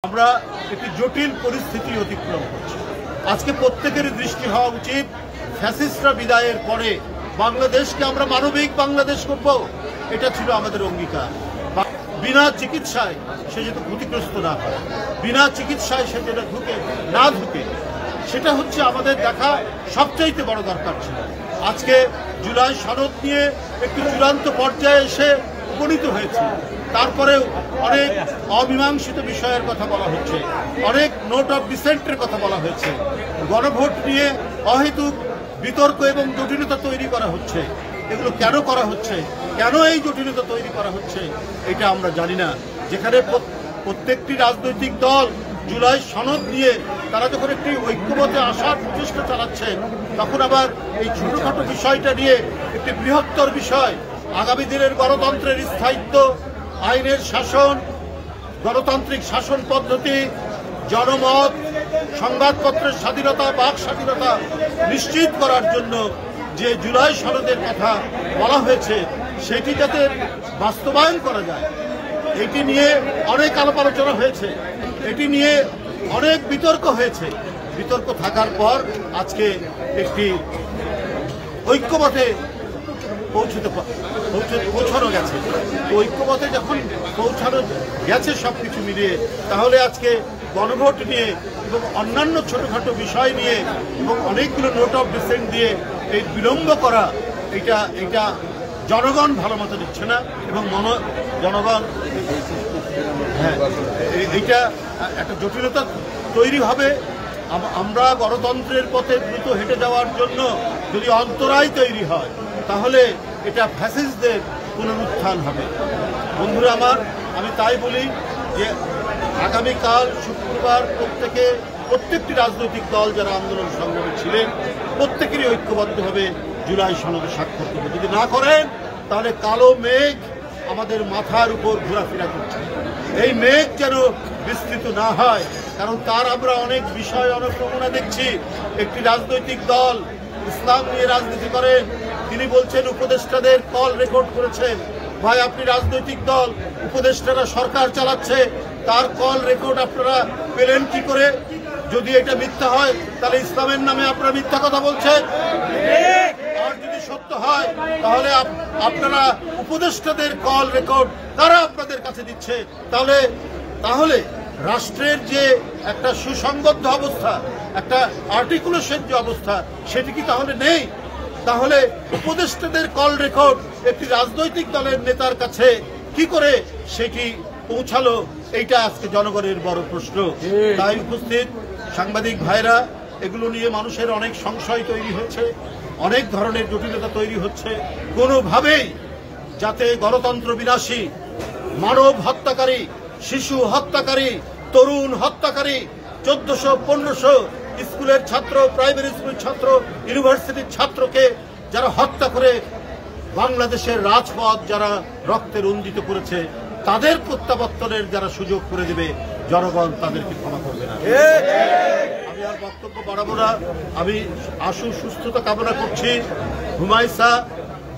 আমরা একটি জটিল পরিস্থিতি অতিক্রম করছি। আজকে প্রত্যেকের দৃষ্টি হওয়া উচিত, ফ্যাসিস্টরা বিদায়ের পরে বাংলাদেশকে আমরা মানবিক বাংলাদেশ করব, এটা ছিল আমাদের অঙ্গীকার। বিনা চিকিৎসায় সে যাতে ক্ষতিগ্রস্ত না হয়, বিনা চিকিৎসায় সে যেটা না ঢুকে, সেটা হচ্ছে আমাদের দেখা সবচাইতে বড় দরকার ছিল। আজকে জুলাই সনদ নিয়ে একটি চূড়ান্ত পর্যায়ে এসে উপনীত হয়েছে। তারপরেও অনেক অমীমাংসিত বিষয়ের কথা বলা হচ্ছে, অনেক নোট অফ ডিসেন্টের কথা বলা হয়েছে, গণভোট নিয়ে অহেতুক বিতর্ক এবং জটিলতা তৈরি করা হচ্ছে। এগুলো কেন করা হচ্ছে, কেন এই জটিলতা তৈরি করা হচ্ছে, এটা আমরা জানি না। যেখানে প্রত্যেকটি রাজনৈতিক দল জুলাই সনদ নিয়ে তারা যখন একটি ঐক্যমতে আসার প্রচেষ্টা চালাচ্ছে, তখন আবার এই ছোটখাটো বিষয়টা নিয়ে একটি বৃহত্তর বিষয়, আগামী দিনের গণতন্ত্রের স্থায়িত্ব, আইনের শাসন, গণতান্ত্রিক শাসন পদ্ধতি, জনমত, সংবাদপত্রের স্বাধীনতা, বাক স্বাধীনতা নিশ্চিত করার জন্য যে জুলাই সনদের কথা বলা হয়েছে, সেটি যাতে বাস্তবায়ন করা যায়, এটি নিয়ে অনেক আলাপ আলোচনা হয়েছে, এটি নিয়ে অনেক বিতর্ক হয়েছে। বিতর্ক থাকার পর আজকে একটি ঐক্যমতে পৌঁছানো গেছে। ঐক্যমতে যখন পৌঁছানো গেছে সবকিছু মিলিয়ে, তাহলে আজকে গণভোট নিয়ে এবং অন্যান্য ছোটখাটো বিষয় নিয়ে এবং অনেকগুলো নোট অফ ডিসেন্ট দিয়ে এই বিলম্ব করা, এটা জনগণ ভালো মতো দিচ্ছে না। এবং জনগণ এইটা একটা জটিলতা তৈরি হবে। আমরা গণতন্ত্রের পথে দ্রুত হেঁটে যাওয়ার জন্য যদি অন্তরায় তৈরি হয়, তাহলে এটা ফ্যাসিস্টদের পুনরুত্থান হবে। বন্ধুরা আমার, আমি তাই বলি যে আগামীকাল শুক্রবার প্রত্যেকটি রাজনৈতিক দল যারা আন্দোলন সংগ্রামে ছিলেন, প্রত্যেকেরই ঐক্যবদ্ধভাবে জুলাই সনদে স্বাক্ষর করবে। যদি না করেন, তাহলে কালো মেঘ আমাদের মাথার উপর ঘোরাফেরা করছে। এই মেঘ যেন বিস্তৃত না হয়, কারণ তার আমরা অনেক বিষয়, অনেক নমুনা দেখছি। একটি রাজনৈতিক দল ইসলাম নিয়ে রাজনীতি করেন, তিনি বলছেন উপদেষ্টাদের কল রেকর্ড করেছেন। ভাই, আপনি রাজনৈতিক দল, উপদেষ্টারা সরকার চালাচ্ছে, তার কল রেকর্ড আপনারা পেলেন কি করে? যদি এটা মিথ্যা হয়, তাহলে ইসলামের নামে আপনারা মিথ্যা কথা বলছেন। আর যদি সত্য হয়, তাহলে আপনারা উপদেষ্টাদের কল রেকর্ড কারা আপনাদের কাছে দিচ্ছে? তাহলে রাষ্ট্রের যে একটা সুসংবদ্ধ অবস্থা, একটা আর্টিকুলেশন যে অবস্থা, সেটি কি তাহলে নেই? তাহলে উপদেষ্টাদের কল রেকর্ড একটি রাজনৈতিক দলের নেতার কাছে কি করে সেটি পৌঁছালো? এইটা আজকে জনগণের বড় প্রশ্ন। তাই উপস্থিত সাংবাদিক ভাইরা, এগুলো নিয়ে মানুষের অনেক সংশয় তৈরি হচ্ছে, অনেক ধরনের জটিলতা তৈরি হচ্ছে। কোনোভাবেই যাতে গণতন্ত্র বিনাশী, মানব হত্যাকারী, শিশু হত্যাকারী, তরুণ হত্যাকারী, 1400-1500 স্কুলের ছাত্র, প্রাইমারি স্কুলের ছাত্র, ইউনিভার্সিটির ছাত্রকে যারা হত্যা করে বাংলাদেশের রাজপথ যারা রক্তে রঞ্জিত করেছে, তাদের প্রত্যাবর্তনের যারা সুযোগ করে দেবে, জনগণ তাদেরকে ক্ষমা করবে না। আমি আর বক্তব্য বাড়াবো না। আমি আশু সুস্থতা কামনা করছি। হুমায়সা,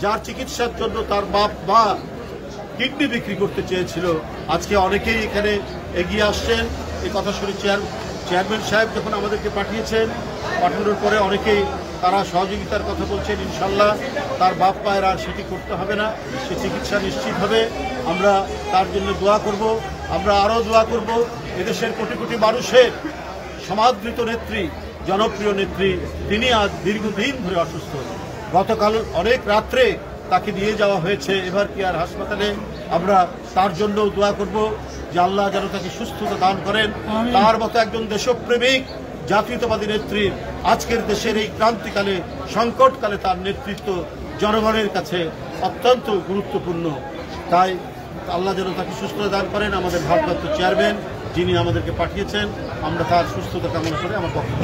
যার চিকিৎসার জন্য তার বাপ মা কিডনি বিক্রি করতে চেয়েছিল, আজকে অনেকেই এখানে এগিয়ে আসছেন। এই কথা শুনে চেয়ারম্যান সাহেব যখন আমাদেরকে পাঠানোর পরে অনেকেই তারা সহযোগিতার কথা বলছেন। ইনশাল্লাহ তার বাপ মায়ের আর সেটি করতে হবে না, সে চিকিৎসা নিশ্চিত হবে। আমরা তার জন্য দোয়া করব। আমরা আরও দোয়া করব এদেশের কোটি কোটি মানুষের সমাদৃত নেত্রী, জনপ্রিয় নেত্রী, তিনি আজ দীর্ঘদিন ধরে অসুস্থ। গতকাল অনেক রাত্রে তাকে নিয়ে যাওয়া হয়েছে এবার কেয়ার হাসপাতালে। আমরা তার জন্য দোয়া করব যে আল্লাহ যেন তাকে সুস্থতা দান করেন। তার মতো একজন দেশপ্রেমিক, জাতীয়তাবাদী নেত্রীর আজকের দেশের এই ক্রান্তিকালে, সংকটকালে তার নেতৃত্ব জনগণের কাছে অত্যন্ত গুরুত্বপূর্ণ। তাই আল্লাহ যেন তাকে সুস্থতা দান করেন। আমাদের ভারপ্রাপ্ত চেয়ারম্যান যিনি আমাদেরকে পাঠিয়েছেন, আমরা তার সুস্থতা কামনা করে আমার বক্তব্য।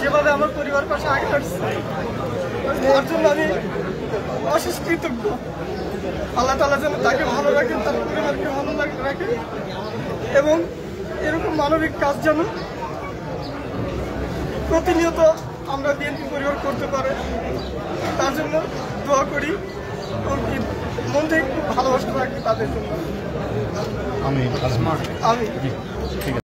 যেভাবে আমার পরিবার পাশে আগে আসছে, তার জন্য আমি অশেষ কৃতজ্ঞ। আল্লাহ তাআলা যেন তাকে ভালো রাখেন, তার পরিবারকে ভালো রাখেন এবং এরকম মানবিক কাজ যেন প্রতিনিয়ত আমরা বিএনপি পরিবার করতে পারে, তার জন্য দোয়া করি। মন থেকে খুব ভালোবাসা রাখি তাদের জন্য। আমি আমি